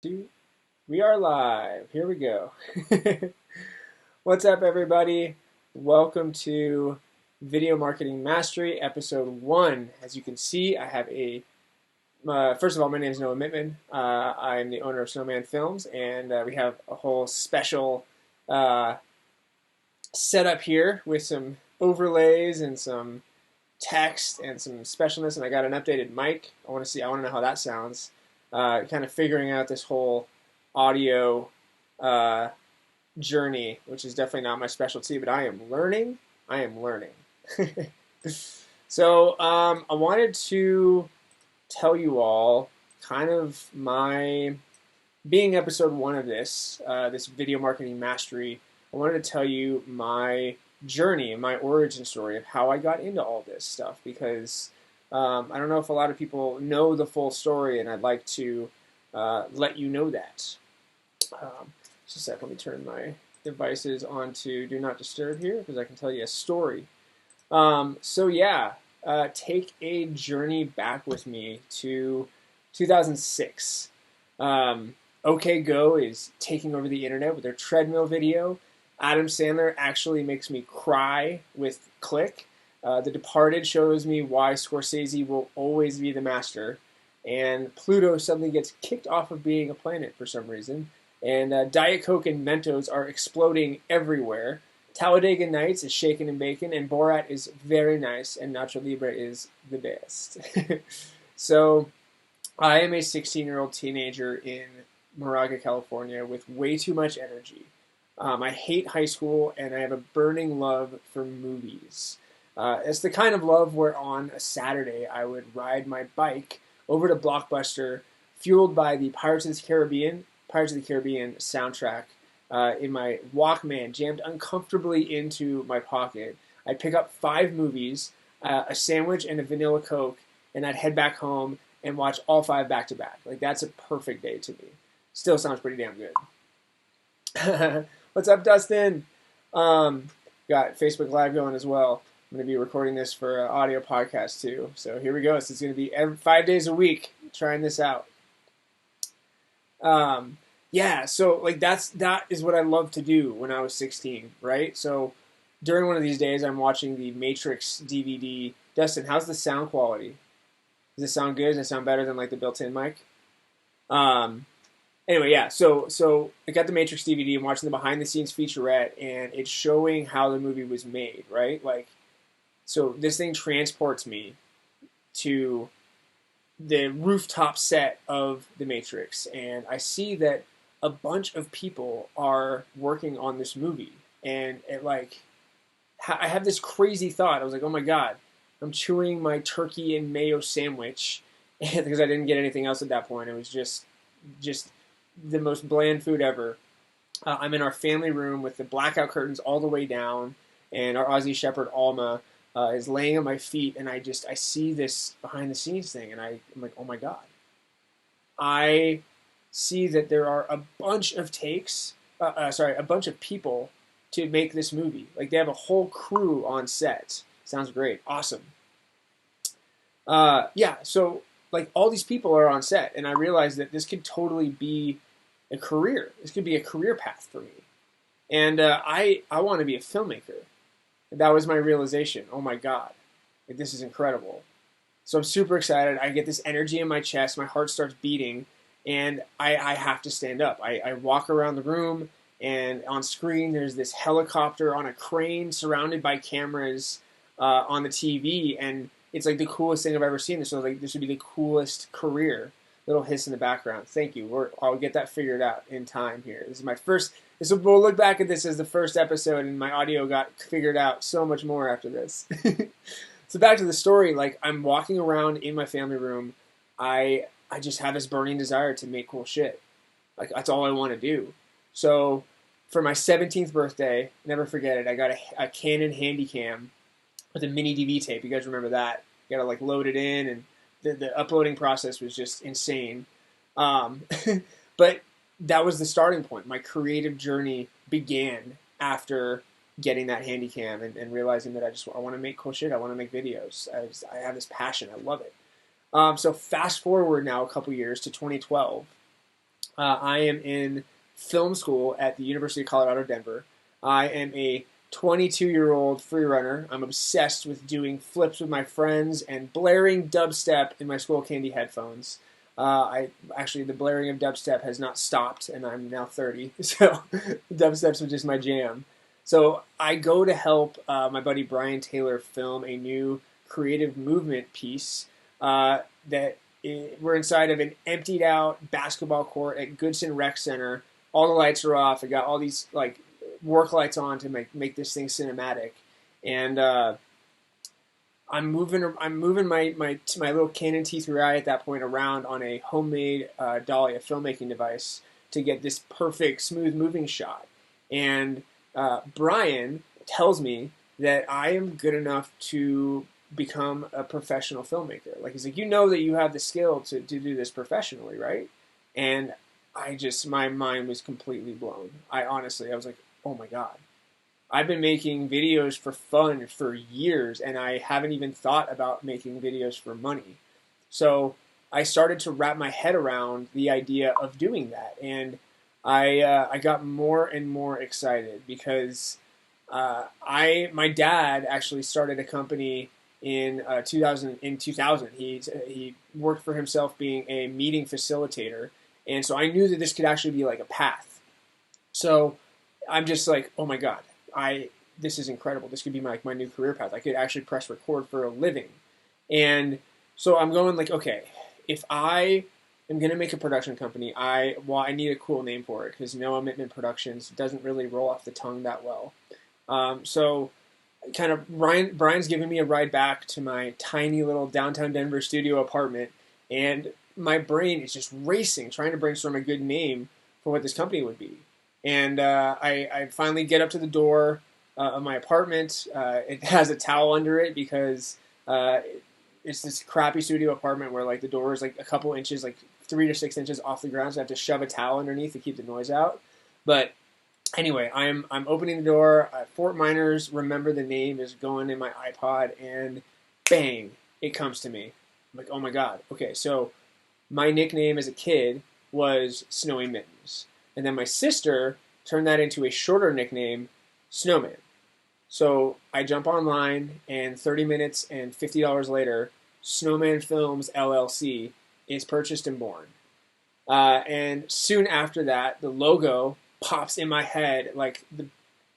Two. We are live. Here we go. What's up, everybody? Welcome to Video Marketing Mastery, Episode 1. As you can see, I have first of all, my name is Noah Mittman. I'm the owner of Snowman Films, and we have a whole special setup here with some overlays and some text and some specialness, and I got an updated mic. I want to know how that sounds. Kind of figuring out this whole audio journey, which is definitely not my specialty, but I am learning. So I wanted to tell you all kind of being episode 1 of this video marketing mastery. I wanted to tell you my journey and my origin story of how I got into all this stuff, because I don't know if a lot of people know the full story, and I'd like to let you know that. Just a sec, let me turn my devices on to Do Not Disturb here, because I can tell you a story. Take a journey back with me to 2006. OK Go is taking over the internet with their treadmill video. Adam Sandler actually makes me cry with Click. The Departed shows me why Scorsese will always be the master. And Pluto suddenly gets kicked off of being a planet for some reason. And Diet Coke and Mentos are exploding everywhere. Talladega Nights is shaken and bacon, and Borat is very nice, and Nacho Libre is the best. So I am a 16-year-old teenager in Moraga, California, with way too much energy. I hate high school, and I have a burning love for movies. It's the kind of love where on a Saturday I would ride my bike over to Blockbuster, fueled by the Pirates of the Caribbean soundtrack in my Walkman, jammed uncomfortably into my pocket. I'd pick up 5 movies, a sandwich, and a vanilla Coke, and I'd head back home and watch all 5 back to back. Like, that's a perfect day to me. Still sounds pretty damn good. What's up, Dustin? Got Facebook Live going as well. I'm going to be recording this for an audio podcast too. So here we go. So it's going to be 5 days a week trying this out. So like that is what I loved to do when I was 16, right? So during one of these days, I'm watching the Matrix DVD. Dustin, how's the sound quality? Does it sound good? Does it sound better than like the built-in mic? Anyway, yeah, so I got the Matrix DVD and watching the behind-the-scenes featurette, and it's showing how the movie was made, right? Like, so this thing transports me to the rooftop set of the Matrix, and I see that a bunch of people are working on this movie, and I have this crazy thought. I was like, oh my god, I'm chewing my turkey and mayo sandwich, because I didn't get anything else at that point. It was just the most bland food ever. I'm in our family room with the blackout curtains all the way down, and our Aussie Shepherd Alma is laying at my feet, and I see this behind the scenes thing, and I'm like, oh my god. I see that there are a bunch of a bunch of people to make this movie. Like, they have a whole crew on set. Sounds great. Awesome. So like all these people are on set, and I realized that this could totally be a career. This could be a career path for me. And I want to be a filmmaker. That was my realization. Oh my god, like, this is incredible. So I'm super excited. I get this energy in my chest. My heart starts beating, and I have to stand up. I walk around the room, and on screen there's this helicopter on a crane surrounded by cameras on the TV, and it's like the coolest thing I've ever seen. So like, this would be the coolest career. Little hiss in the background. Thank you. I'll get that figured out in time here. This is my first. We'll look back at this as the first episode, and my audio got figured out so much more after this. So back to the story. Like, I'm walking around in my family room. I just have this burning desire to make cool shit. Like, that's all I want to do. So for my 17th birthday, never forget it, I got a Canon Handycam with a mini DV tape. You guys remember that? You got to like load it in, and the uploading process was just insane. But that was the starting point. My creative journey began after getting that Handycam and realizing that I want to make cool shit. I want to make videos. I have this passion. I love it. So fast forward now a couple years to 2012. I am in film school at the University of Colorado, Denver. I am a 22-year-old free runner. I'm obsessed with doing flips with my friends and blaring dubstep in my Skull Candy headphones. I actually, the blaring of dubstep has not stopped, and I'm now 30, so dubstep's just my jam. So I go to help my buddy Brian Taylor film a new creative movement piece that we're inside of an emptied out basketball court at Goodson Rec Center. All the lights are off. I got all these like work lights on to make this thing cinematic, and I'm moving my little Canon T3i at that point around on a homemade dolly, a filmmaking device, to get this perfect smooth moving shot. And Brian tells me that I am good enough to become a professional filmmaker. Like, he's like, you know that you have the skill to do this professionally, right? And my mind was completely blown. I was like, oh my God. I've been making videos for fun for years, and I haven't even thought about making videos for money. So I started to wrap my head around the idea of doing that, and I got more and more excited because my dad actually started a company in 2000. He worked for himself being a meeting facilitator, and so I knew that this could actually be like a path. So I'm just like, oh my God. This is incredible. This could be my new career path. I could actually press record for a living. And so I'm going like, okay, if I am going to make a production company, I need a cool name for it because Noah Mittman Productions doesn't really roll off the tongue that well. So kind of Brian's giving me a ride back to my tiny little downtown Denver studio apartment, and my brain is just racing, trying to brainstorm a good name for what this company would be. And I finally get up to the door of my apartment. It has a towel under it because it's this crappy studio apartment where like the door is like a couple inches, like 3 to 6 inches off the ground, so I have to shove a towel underneath to keep the noise out. But anyway, I'm opening the door. Fort Miners, Remember the Name, is going in my iPod, and bang, it comes to me. I'm like, oh my God. Okay, so my nickname as a kid was Snowy Mittens. And then my sister turned that into a shorter nickname, Snowman. So I jump online, and 30 minutes and $50 later, Snowman Films LLC is purchased and born. And soon after that, the logo pops in my head like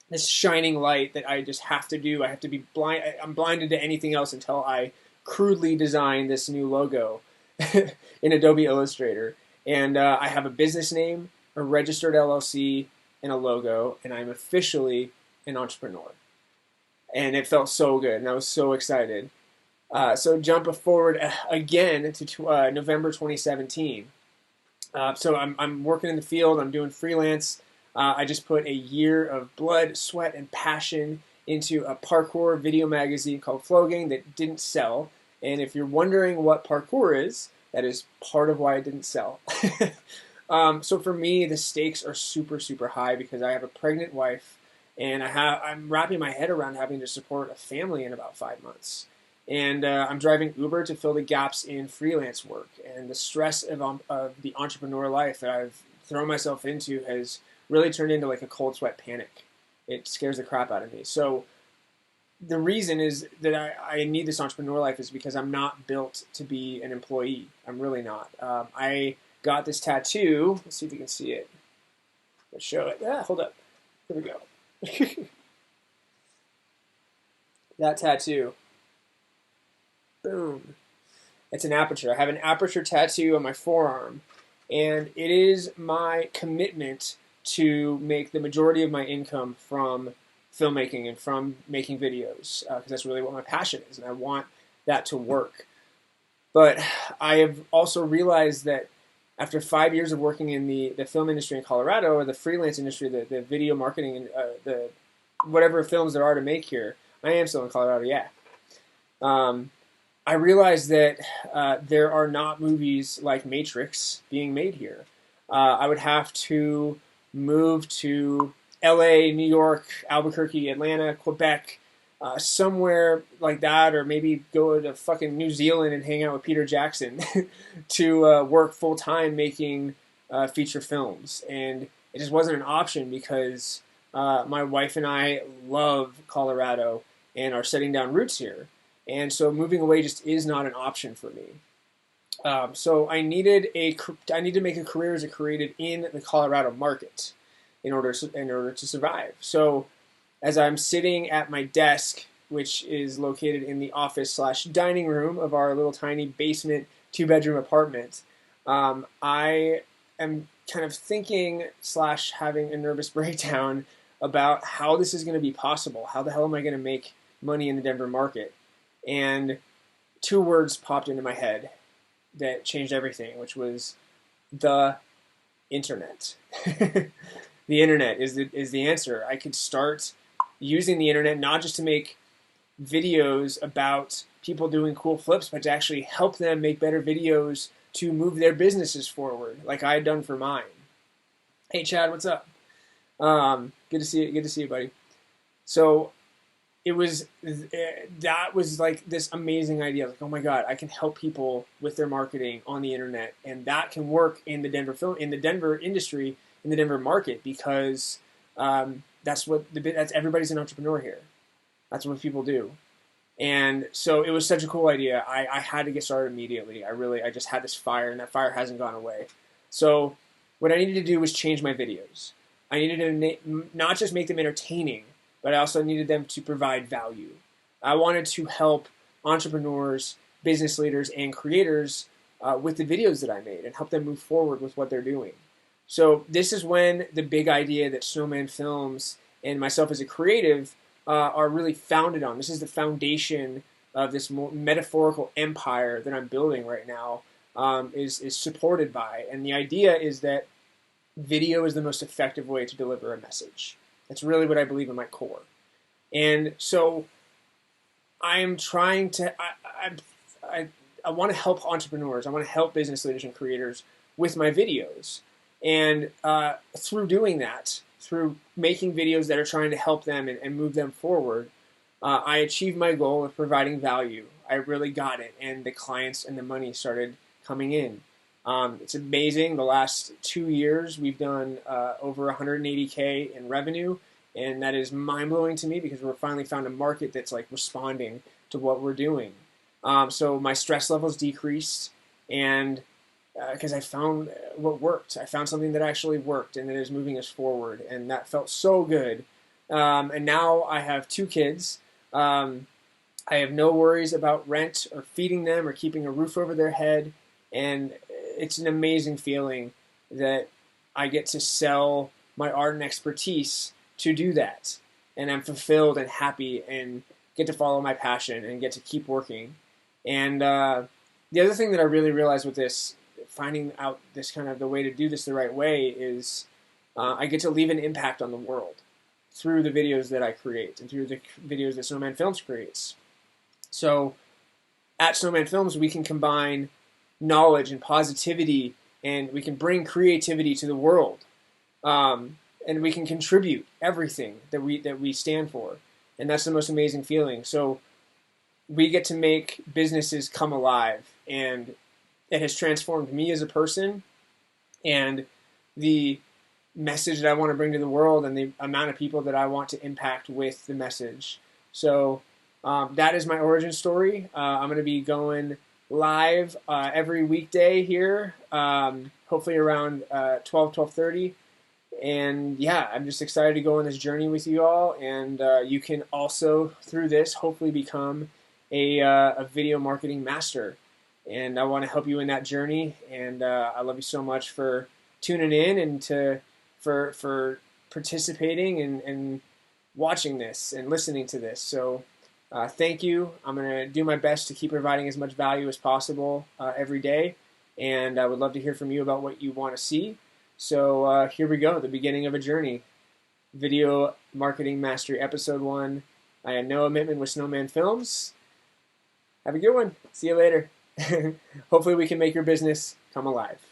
this shining light that I just have to do. I have to be blind. I'm blinded to anything else until I crudely design this new logo in Adobe Illustrator. And I have a business name, a registered LLC, and a logo, and I'm officially an entrepreneur. And it felt so good, and I was so excited. So jump forward again to November 2017. So I'm working in the field. I'm doing freelance. I just put a year of blood, sweat, and passion into a parkour video magazine called Flow Gang that didn't sell. And if you're wondering what parkour is, that is part of why it didn't sell. So for me, the stakes are super, super high because I have a pregnant wife, and I'm wrapping my head around having to support a family in about 5 months. And I'm driving Uber to fill the gaps in freelance work. And the stress of the entrepreneur life that I've thrown myself into has really turned into like a cold sweat panic. It scares the crap out of me. So the reason is that I need this entrepreneur life is because I'm not built to be an employee. I'm really not. I got this tattoo. Let's see if you can see it. Let's show it. Hold up. Here we go. That tattoo. Boom. It's an aperture. I have an aperture tattoo on my forearm, and it is my commitment to make the majority of my income from filmmaking and from making videos, because that's really what my passion is, and I want that to work. But I have also realized that after 5 years of working in the film industry in Colorado, or the freelance industry, the video marketing, and the whatever films there are to make here, I am still in Colorado, yeah. I realized that there are not movies like Matrix being made here. I would have to move to LA, New York, Albuquerque, Atlanta, Quebec, somewhere like that, or maybe go to fucking New Zealand and hang out with Peter Jackson to work full time making feature films, and it just wasn't an option because my wife and I love Colorado and are setting down roots here, and so moving away just is not an option for me. So I needed to make a career as a creative in the Colorado market in order to survive. So as I'm sitting at my desk, which is located in the office / dining room of our little tiny basement 2-bedroom apartment, I am kind of thinking / having a nervous breakdown about how this is going to be possible. How the hell am I going to make money in the Denver market? And 2 words popped into my head that changed everything, which was the internet. The internet is the answer. I could start using the internet not just to make videos about people doing cool flips, but to actually help them make better videos to move their businesses forward, like I had done for mine. Hey Chad, what's up? Good to see you. Good to see you, buddy. So that was like this amazing idea. Like, oh my God, I can help people with their marketing on the internet, and that can work in the Denver industry, in the Denver market, because that's everybody's an entrepreneur here. That's what people do. And so it was such a cool idea. I had to get started immediately. I just had this fire, and that fire hasn't gone away. So what I needed to do was change my videos. I needed to not just make them entertaining, but I also needed them to provide value. I wanted to help entrepreneurs, business leaders, and creators with the videos that I made and help them move forward with what they're doing. So this is when the big idea that Snowman Films and myself as a creative are really founded on. This is the foundation of this metaphorical empire that I'm building right now, is supported by. And the idea is that video is the most effective way to deliver a message. That's really what I believe in my core. And so I am trying to, I want to help entrepreneurs. I want to help business leaders and creators with my videos. And through doing that, through making videos that are trying to help them and move them forward, I achieved my goal of providing value. I really got it, and the clients and the money started coming in. It's amazing. The last 2 years, we've done over $180K in revenue, and that is mind-blowing to me because we're finally found a market that's like responding to what we're doing. So my stress levels decreased, and because I found what worked. I found something that actually worked and that is moving us forward, and that felt so good. And now I have 2 kids. I have no worries about rent or feeding them or keeping a roof over their head, and it's an amazing feeling that I get to sell my art and expertise to do that, and I'm fulfilled and happy and get to follow my passion and get to keep working. And the other thing that I really realized with this, finding out this kind of the way to do this the right way, is I get to leave an impact on the world through the videos that I create and through the videos that Snowman Films creates. So at Snowman Films, we can combine knowledge and positivity, and we can bring creativity to the world, and we can contribute everything that we stand for, and that's the most amazing feeling. So we get to make businesses come alive, and it has transformed me as a person, and the message that I want to bring to the world, and the amount of people that I want to impact with the message. So that is my origin story. I'm going to be going live every weekday here, hopefully around 12:30. And yeah, I'm just excited to go on this journey with you all. And you can also, through this, hopefully become a video marketing master. And I want to help you in that journey. And I love you so much for tuning in and for participating and watching this and listening to this. So thank you. I'm going to do my best to keep providing as much value as possible every day. And I would love to hear from you about what you want to see. So here we go, the beginning of a journey. Video Marketing Mastery, Episode 1. I am Noah Mittman with Snowman Films. Have a good one. See you later. Hopefully we can make your business come alive.